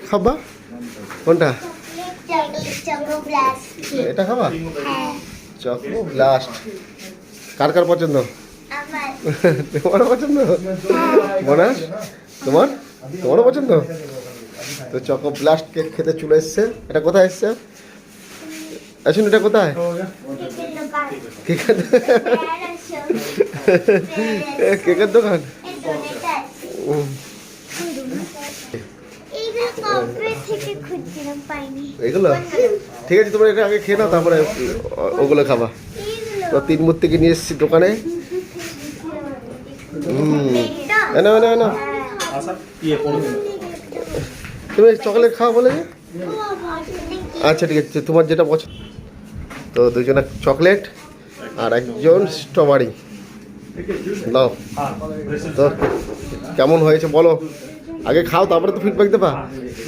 খাবা কোনটা? এটা খাবা? চকো ব্লাস্ট কার কার পছন্দ? তোমার পছন্দ? বোনাস তোমার তোমারও পছন্দ? তো চকো ব্লাস্ট কেক খেতে চলে এসছে। এটা কোথায় এসছে? আসুন, এটা কোথায়? কেকের দোকান। এগুলো ঠিক আছে, তোমরা এটা আগে খেয়ে নাও, তারপরে ওগুলো খাবা। তো তিন মূর্তি থেকে নিয়ে এসেছি দোকানে। তুমি চকলেট খাও বলে? আচ্ছা ঠিক আছে, তোমার যেটা পছন্দ। তো দুজনে চকলেট আর একজন স্ট্রবেরি দাও। তো কেমন হয়েছে বলো, আগে খাও তারপরে তো ফিডব্যাক দেবা।